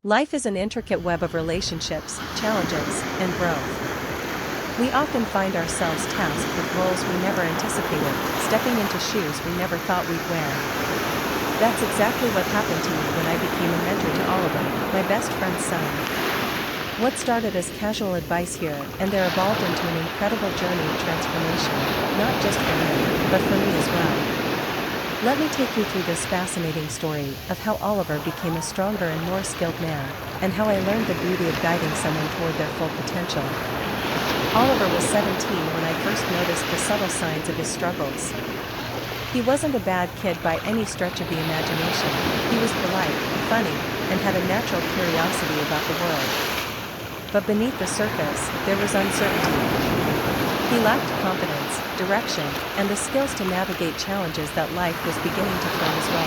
Life is an intricate web of relationships, challenges, and growth. We often find ourselves tasked with roles we never anticipated, stepping into shoes we never thought we'd wear. That's exactly what happened to me when I became a mentor to Oliver, my best friend's son. What started as casual advice here and there evolved into an incredible journey of transformation, not just for him, but for me as well. Let me take you through this fascinating story of how Oliver became a stronger and more skilled man, and how I learned the beauty of guiding someone toward their full potential. Oliver was 17 when I first noticed the subtle signs of his struggles. He wasn't a bad kid by any stretch of the imagination. He was polite, funny, and had a natural curiosity about the world. But beneath the surface, there was uncertainty. He lacked confidence, direction, and the skills to navigate challenges that life was beginning to throw his way.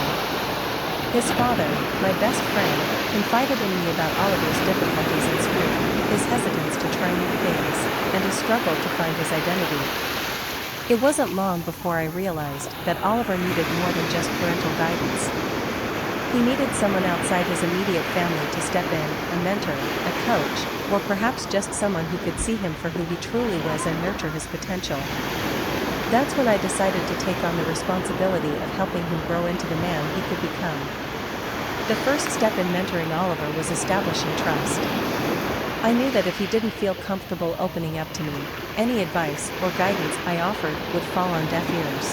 His father, my best friend, confided in me about Oliver's difficulties in school, his hesitance to try new things, and his struggle to find his identity. It wasn't long before I realized that Oliver needed more than just parental guidance. He needed someone outside his immediate family to step in, a mentor, a coach, or perhaps just someone who could see him for who he truly was and nurture his potential. That's when I decided to take on the responsibility of helping him grow into the man he could become. The first step in mentoring Oliver was establishing trust. I knew that if he didn't feel comfortable opening up to me, any advice or guidance I offered would fall on deaf ears.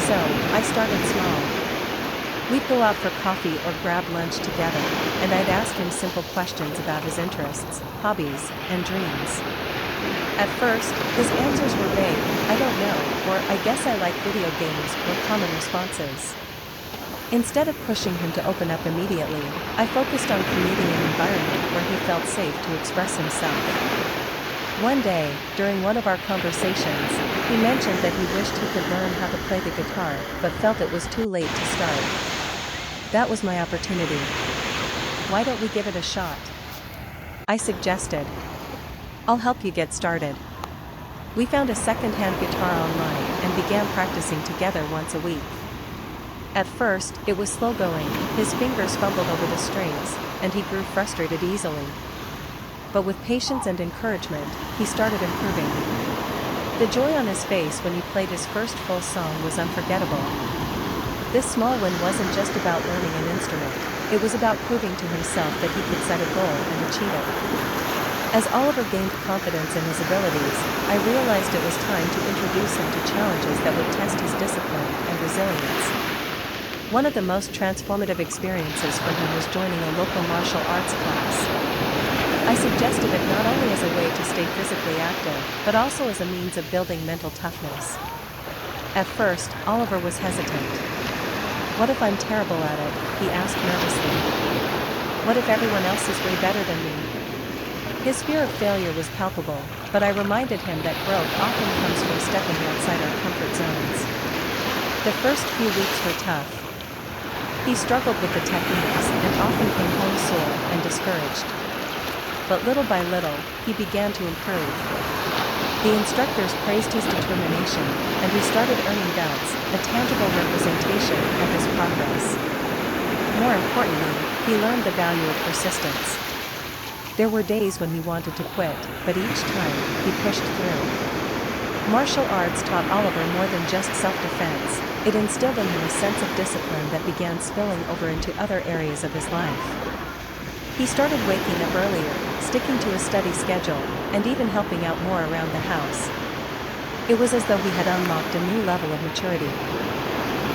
So, I started small. We'd go out for coffee or grab lunch together, and I'd ask him simple questions about his interests, hobbies, and dreams. At first, his answers were vague, "I don't know," or "I guess I like video games," were common responses. Instead of pushing him to open up immediately, I focused on creating an environment where he felt safe to express himself. One day, during one of our conversations, he mentioned that he wished he could learn how to play the guitar, but felt it was too late to start. That was my opportunity. "Why don't we give it a shot?" I suggested. "I'll help you get started." We found a second-hand guitar online and began practicing together once a week. At first, it was slow going, his fingers fumbled over the strings, and he grew frustrated easily. But with patience and encouragement, he started improving. The joy on his face when he played his first full song was unforgettable. This small win wasn't just about learning an instrument, it was about proving to himself that he could set a goal and achieve it. As Oliver gained confidence in his abilities, I realized it was time to introduce him to challenges that would test his discipline and resilience. One of the most transformative experiences for him was joining a local martial arts class. I suggested it not only as a way to stay physically active, but also as a means of building mental toughness. At first, Oliver was hesitant. "What if I'm terrible at it?" he asked nervously. "What if everyone else is way better than me?" His fear of failure was palpable, but I reminded him that growth often comes from stepping outside our comfort zones. The first few weeks were tough. He struggled with the techniques and often came home sore and discouraged. But little by little, he began to improve. The instructors praised his determination, and he started earning belts, a tangible representation of his progress. More importantly, he learned the value of persistence. There were days when he wanted to quit, but each time, he pushed through. Martial arts taught Oliver more than just self-defense, it instilled in him a sense of discipline that began spilling over into other areas of his life. He started waking up earlier, sticking to a steady schedule, and even helping out more around the house. It was as though he had unlocked a new level of maturity.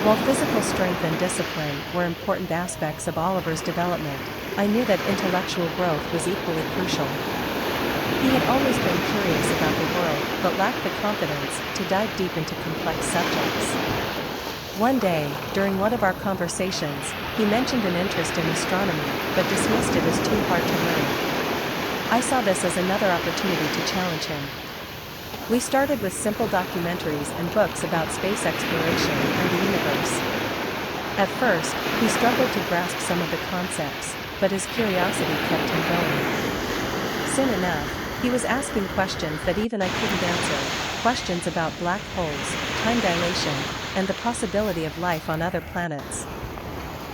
While physical strength and discipline were important aspects of Oliver's development, I knew that intellectual growth was equally crucial. He had always been curious about the world, but lacked the confidence to dive deep into complex subjects. One day, during one of our conversations, he mentioned an interest in astronomy, but dismissed it as too hard to learn. I saw this as another opportunity to challenge him. We started with simple documentaries and books about space exploration and the universe. At first, he struggled to grasp some of the concepts, but his curiosity kept him going. Soon enough, he was asking questions that even I couldn't answer, questions about black holes, time dilation, and the possibility of life on other planets.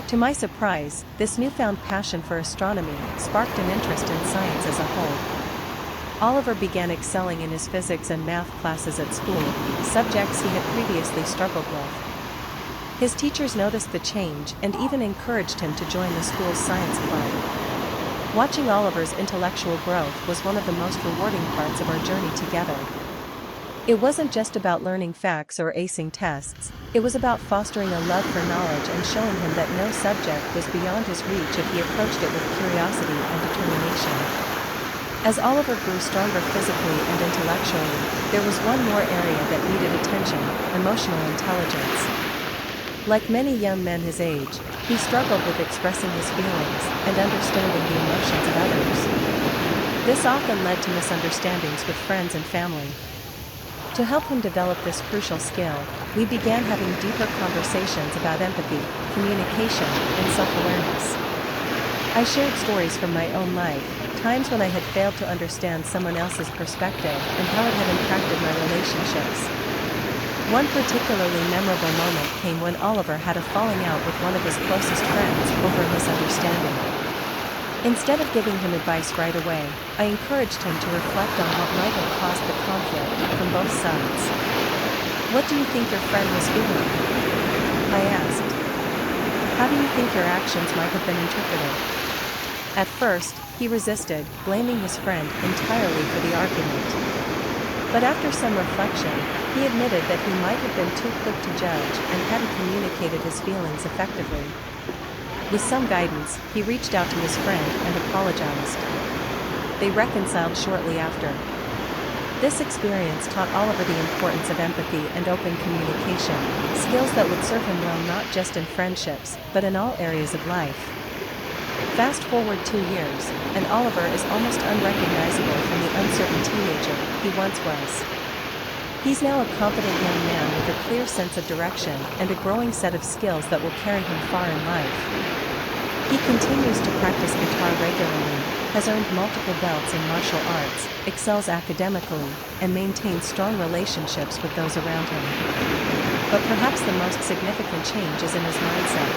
To my surprise, this newfound passion for astronomy sparked an interest in science as a whole. Oliver began excelling in his physics and math classes at school, subjects he had previously struggled with. His teachers noticed the change and even encouraged him to join the school's science club. Watching Oliver's intellectual growth was one of the most rewarding parts of our journey together. It wasn't just about learning facts or acing tests, it was about fostering a love for knowledge and showing him that no subject was beyond his reach if he approached it with curiosity and determination. As Oliver grew stronger physically and intellectually, there was one more area that needed attention: emotional intelligence. Like many young men his age, he struggled with expressing his feelings and understanding the emotions of others. This often led to misunderstandings with friends and family. To help him develop this crucial skill, we began having deeper conversations about empathy, communication, and self-awareness. I shared stories from my own life, times when I had failed to understand someone else's perspective and how it had impacted my relationships. One particularly memorable moment came when Oliver had a falling out with one of his closest friends over a misunderstanding. Instead of giving him advice right away, I encouraged him to reflect on what might have caused the conflict from both sides. "What do you think your friend was feeling?" I asked. "How do you think your actions might have been interpreted?" At first, he resisted, blaming his friend entirely for the argument. But after some reflection, he admitted that he might have been too quick to judge and hadn't communicated his feelings effectively. With some guidance, he reached out to his friend and apologized. They reconciled shortly after. This experience taught Oliver the importance of empathy and open communication, skills that would serve him well not just in friendships, but in all areas of life. Fast forward 2 years, and Oliver is almost unrecognizable from the uncertain teenager he once was. He's now a confident young man with a clear sense of direction and a growing set of skills that will carry him far in life. He continues to practice guitar regularly, has earned multiple belts in martial arts, excels academically, and maintains strong relationships with those around him. But perhaps the most significant change is in his mindset.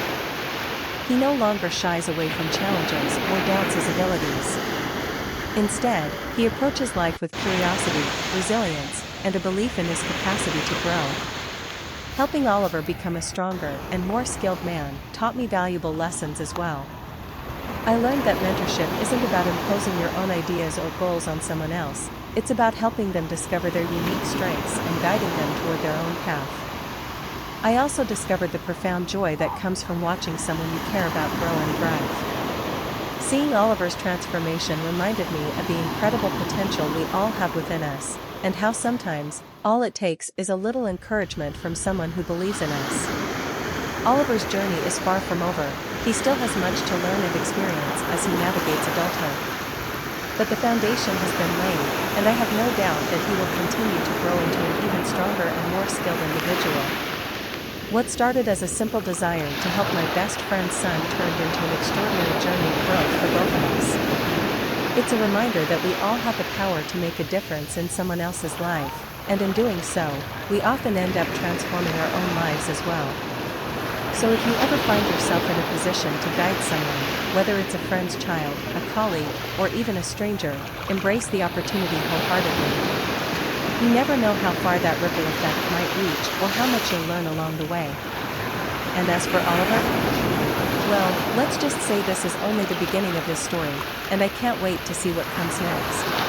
He no longer shies away from challenges or doubts his abilities. Instead, he approaches life with curiosity, resilience, and a belief in his capacity to grow. Helping Oliver become a stronger and more skilled man taught me valuable lessons as well. I learned that mentorship isn't about imposing your own ideas or goals on someone else, it's about helping them discover their unique strengths and guiding them toward their own path. I also discovered the profound joy that comes from watching someone you care about grow and thrive. Seeing Oliver's transformation reminded me of the incredible potential we all have within us, and how sometimes, all it takes is a little encouragement from someone who believes in us. Oliver's journey is far from over, he still has much to learn and experience as he navigates adulthood. But the foundation has been laid, and I have no doubt that he will continue to grow into an even stronger and more skilled individual. What started as a simple desire to help my best friend's son turned into an extraordinary journey of growth for both of us. It's a reminder that we all have the power to make a difference in someone else's life, and in doing so, we often end up transforming our own lives as well. So if you ever find yourself in a position to guide someone, whether it's a friend's child, a colleague, or even a stranger, embrace the opportunity wholeheartedly. You never know how far that ripple effect might reach or how much you'll learn along the way. And as for Oliver? Well, let's just say this is only the beginning of his story, and I can't wait to see what comes next.